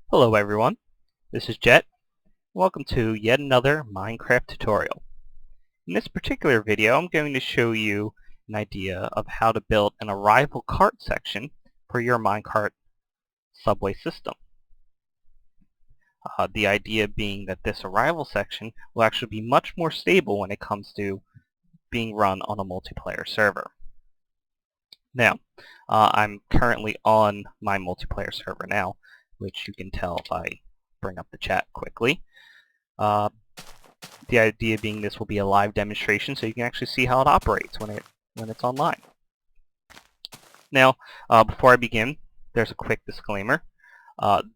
Hello everyone, this is Jet. Welcome to yet another Minecraft tutorial. In this particular video I'm going to show you an idea of how to build an arrival cart section for your Minecart subway system. The idea being that this arrival section will actually be much more stable when it comes to being run on a multiplayer server. Now, I'm currently on my multiplayer server now, which you can tell if I bring up the chat quickly. The idea being this will be a live demonstration so you can actually see how it operates when it's online. Now, before I begin, there's a quick disclaimer.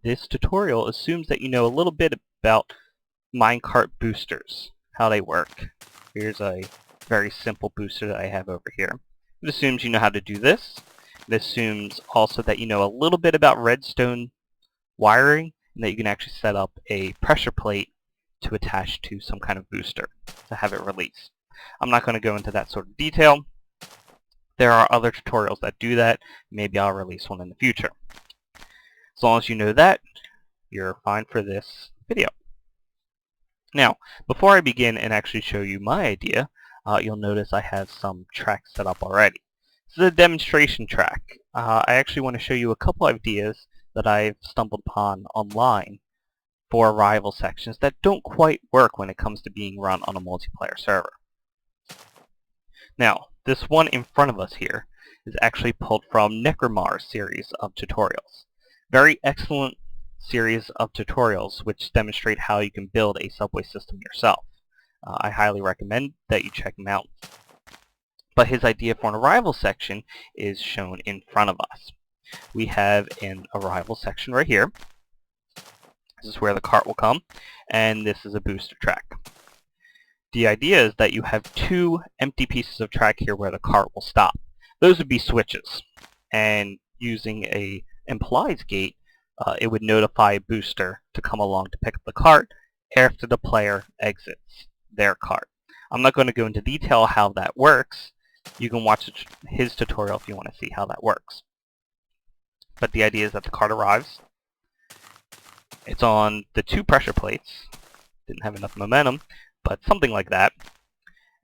This tutorial assumes that you know a little bit about minecart boosters, how they work. Here's a very simple booster that I have over here. It assumes you know how to do this. It assumes also that you know a little bit about redstone wiring and that you can actually set up a pressure plate to attach to some kind of booster to have it release. I'm not going to go into that sort of detail. There are other tutorials that do that. Maybe I'll release one in the future. As long as you know that, you're fine for this video. Now, before I begin and actually show you my idea, you'll notice I have some tracks set up already. This is a demonstration track. I actually want to show you a couple ideas that I've stumbled upon online for arrival sections that don't quite work when it comes to being run on a multiplayer server. Now, this one in front of us here is actually pulled from Necromar's series of tutorials. Very excellent series of tutorials which demonstrate how you can build a subway system yourself. I highly recommend that you check them out. But his idea for an arrival section is shown in front of us. We have an arrival section right here. This is where the cart will come, and this is a booster track. The idea is that you have two empty pieces of track here where the cart will stop. Those would be switches, and using a implies gate, it would notify a booster to come along to pick up the cart after the player exits their cart. I'm not going to go into detail how that works. You can watch his tutorial if you want to see how that works. But the idea is that the cart arrives. It's on the two pressure plates. Didn't have enough momentum, but something like that.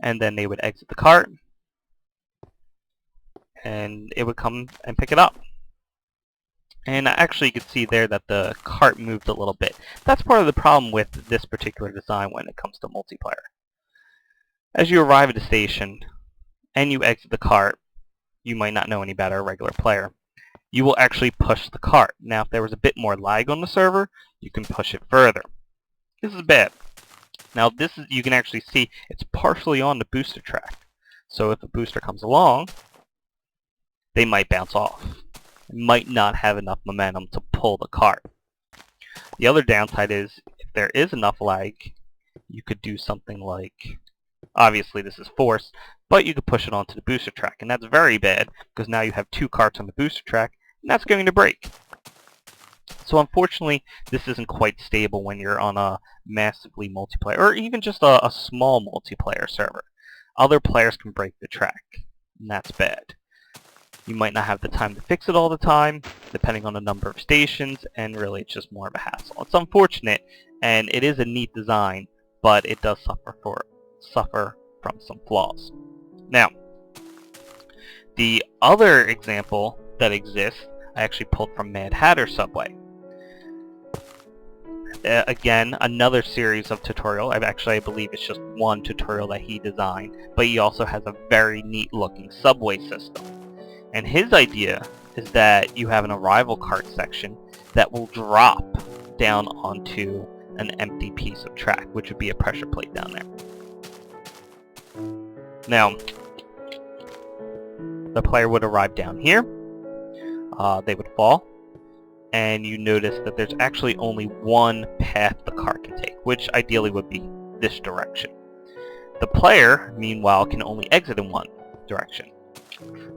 And then they would exit the cart, and it would come and pick it up. And actually you can see there that the cart moved a little bit. That's part of the problem with this particular design when it comes to multiplayer. As you arrive at a station and you exit the cart, you might not know any better, a regular player. You will actually push the cart. Now if there was a bit more lag on the server, you can push it further. This is bad. Now this is, you can actually see it's partially on the booster track. So if a booster comes along, they might bounce off. They might not have enough momentum to pull the cart. The other downside is if there is enough lag, you could do something like, obviously this is forced, but you could push it onto the booster track, and that's very bad because now you have two carts on the booster track, and that's going to break. So unfortunately, this isn't quite stable when you're on a massively multiplayer, or even just a small multiplayer server. Other players can break the track, and that's bad. You might not have the time to fix it all the time, depending on the number of stations, and really it's just more of a hassle. It's unfortunate, and it is a neat design, but it does suffer from some flaws. Now, the other example that exists, I actually pulled from Mad Hatter Subway. Again, another series of tutorial. I believe it's just one tutorial that he designed, but he also has a very neat looking subway system. And his idea is that you have an arrival cart section that will drop down onto an empty piece of track, which would be a pressure plate down there. Now, the player would arrive down here, they would fall, and you notice that there's actually only one path the cart can take, which ideally would be this direction. The player, meanwhile, can only exit in one direction.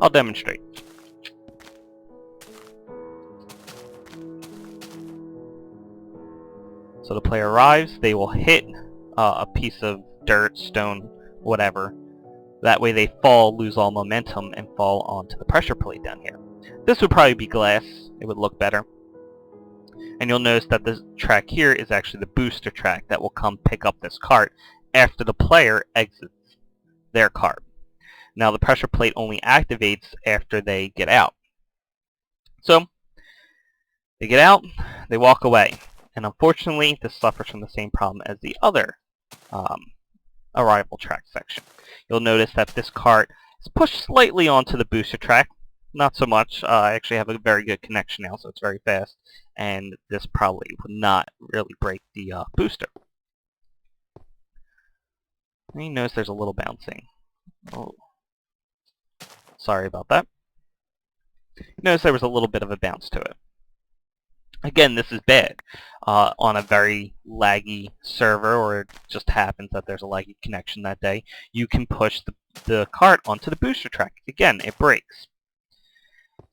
I'll demonstrate. So the player arrives, they will hit a piece of dirt, stone, whatever. That way they fall, lose all momentum, and fall onto the pressure plate down here. This would probably be glass. It would look better. And you'll notice that this track here is actually the booster track that will come pick up this cart after the player exits their cart. Now the pressure plate only activates after they get out. So they get out, they walk away, and unfortunately this suffers from the same problem as the other arrival track section. You'll notice that this cart is pushed slightly onto the booster track, not so much. I actually have a very good connection now, so it's very fast, and this probably would not really break the booster. And you notice there's a little bouncing. Oh, sorry about that. Notice there was a little bit of a bounce to it. Again, this is bad on a very laggy server, or it just happens that there's a laggy connection that day. You can push the cart onto the booster track. Again, it breaks.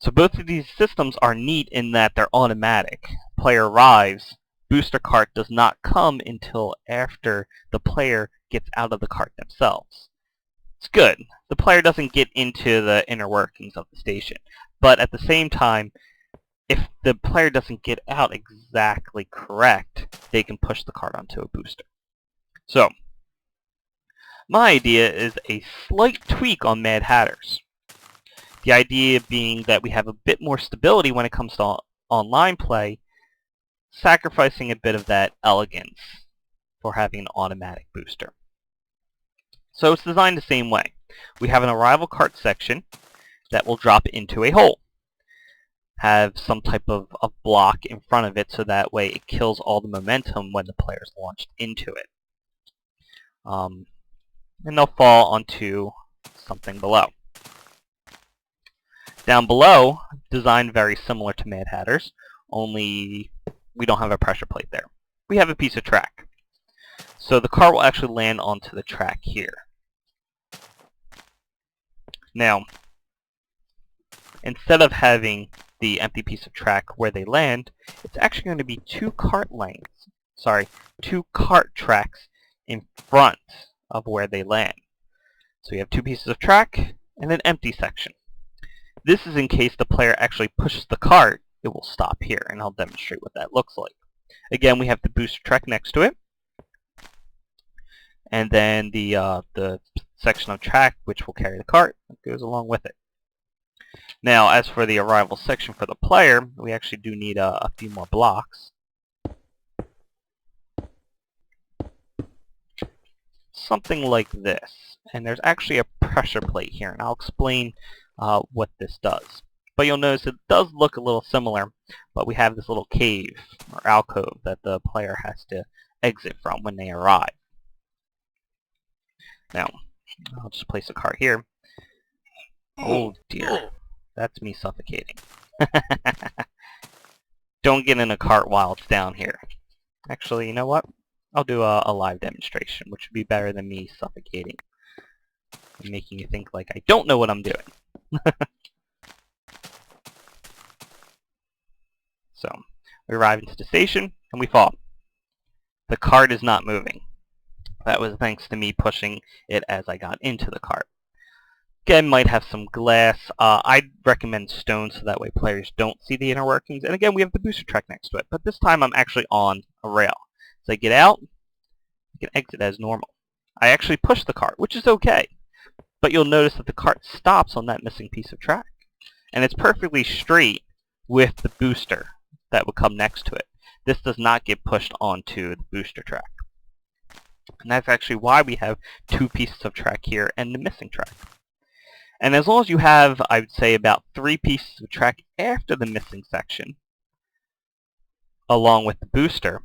So both of these systems are neat in that they're automatic. Player arrives, booster cart does not come until after the player gets out of the cart themselves. It's good. The player doesn't get into the inner workings of the station. But at the same time, if the player doesn't get out exactly correct, they can push the cart onto a booster. So, my idea is a slight tweak on Mad Hatters. The idea being that we have a bit more stability when it comes to online play, sacrificing a bit of that elegance for having an automatic booster. So it's designed the same way. We have an arrival cart section that will drop into a hole. Have some type of block in front of it so that way it kills all the momentum when the player is launched into it. And they'll fall onto something below. Down below, designed very similar to Mad Hatters, only we don't have a pressure plate there. We have a piece of track. So the car will actually land onto the track here. Now, instead of having the empty piece of track where they land, it's actually going to be two cart tracks in front of where they land. So you have two pieces of track and an empty section. This is in case the player actually pushes the cart, it will stop here, and I'll demonstrate what that looks like. Again, we have the booster track next to it, and then the section of track which will carry the cart that goes along with it. Now, as for the arrival section for the player, we actually do need a few more blocks. Something like this. And there's actually a pressure plate here, and I'll explain what this does. But you'll notice it does look a little similar, but we have this little cave or alcove that the player has to exit from when they arrive. Now, I'll just place a cart here. Oh dear. That's me suffocating. Don't get in a cart while it's down here. Actually, you know what? I'll do a live demonstration, which would be better than me suffocating. Making you think like I don't know what I'm doing. So, we arrive into the station, and we fall. The cart is not moving. That was thanks to me pushing it as I got into the cart. Again, might have some glass. I'd recommend stone so that way players don't see the inner workings. And again, we have the booster track next to it. But this time I'm actually on a rail. As I get out, I can exit as normal. I actually push the cart, which is okay. But you'll notice that the cart stops on that missing piece of track. And it's perfectly straight with the booster that would come next to it. This does not get pushed onto the booster track. And that's actually why we have two pieces of track here and the missing track. And as long as you have, I would say, about 3 pieces of track after the missing section, along with the booster,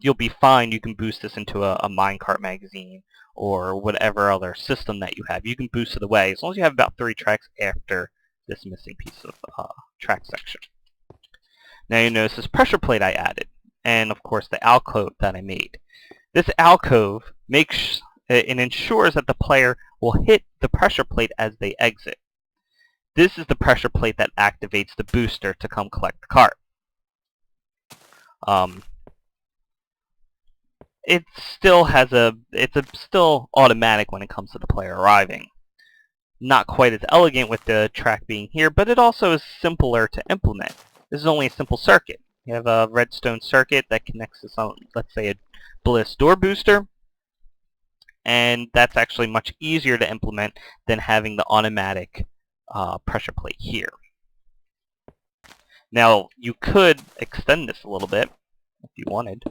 you'll be fine. You can boost this into a Minecart magazine or whatever other system that you have. You can boost it away as long as you have about 3 tracks after this missing piece of track section. Now you notice this pressure plate I added, and of course the alcove that I made. This alcove ensures that the player will hit the pressure plate as they exit. This is the pressure plate that activates the booster to come collect the cart. It's still automatic when it comes to the player arriving. Not quite as elegant with the track being here, but it also is simpler to implement. This is only a simple circuit. You have a redstone circuit that connects to some, let's say, a bliss door booster, and that's actually much easier to implement than having the automatic pressure plate here. Now, you could extend this a little bit if you wanted,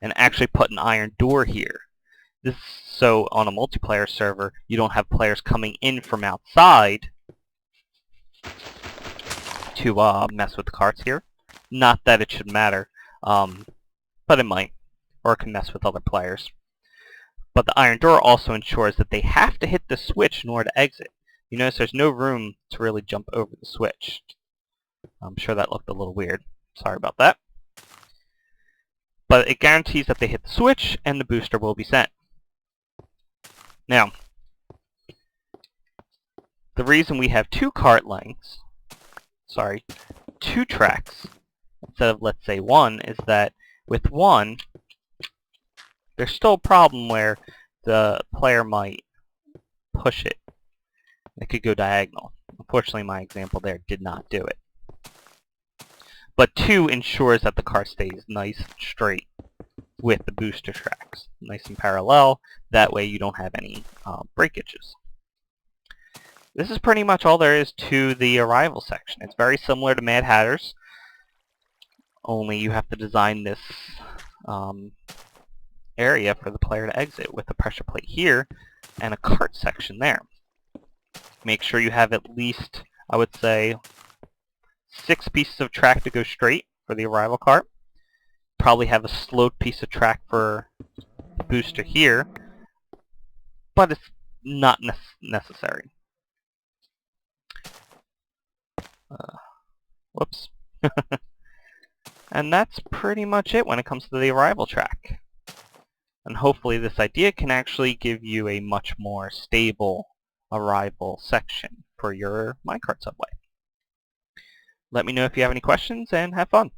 and actually put an iron door here. This so on a multiplayer server, you don't have players coming in from outside to mess with the carts here. Not that it should matter, but it might, or it can mess with other players. But the iron door also ensures that they have to hit the switch in order to exit. You notice there's no room to really jump over the switch. I'm sure that looked a little weird. Sorry about that. But it guarantees that they hit the switch and the booster will be sent. Now, the reason we have two tracks, instead of, let's say, one, is that with one, there's still a problem where the player might push it. It could go diagonal. Unfortunately, my example there did not do it. But 2 ensures that the car stays nice and straight with the booster tracks, nice and parallel. That way you don't have any breakages. This is pretty much all there is to the arrival section. It's very similar to Mad Hatter's, only you have to design this area for the player to exit with a pressure plate here and a cart section there. Make sure you have at least, I would say, 6 pieces of track to go straight for the arrival cart. Probably have a sloped piece of track for the booster here, but it's not necessary. Whoops. And that's pretty much it when it comes to the arrival track. And hopefully this idea can actually give you a much more stable arrival section for your minecart subway. Let me know if you have any questions, and have fun.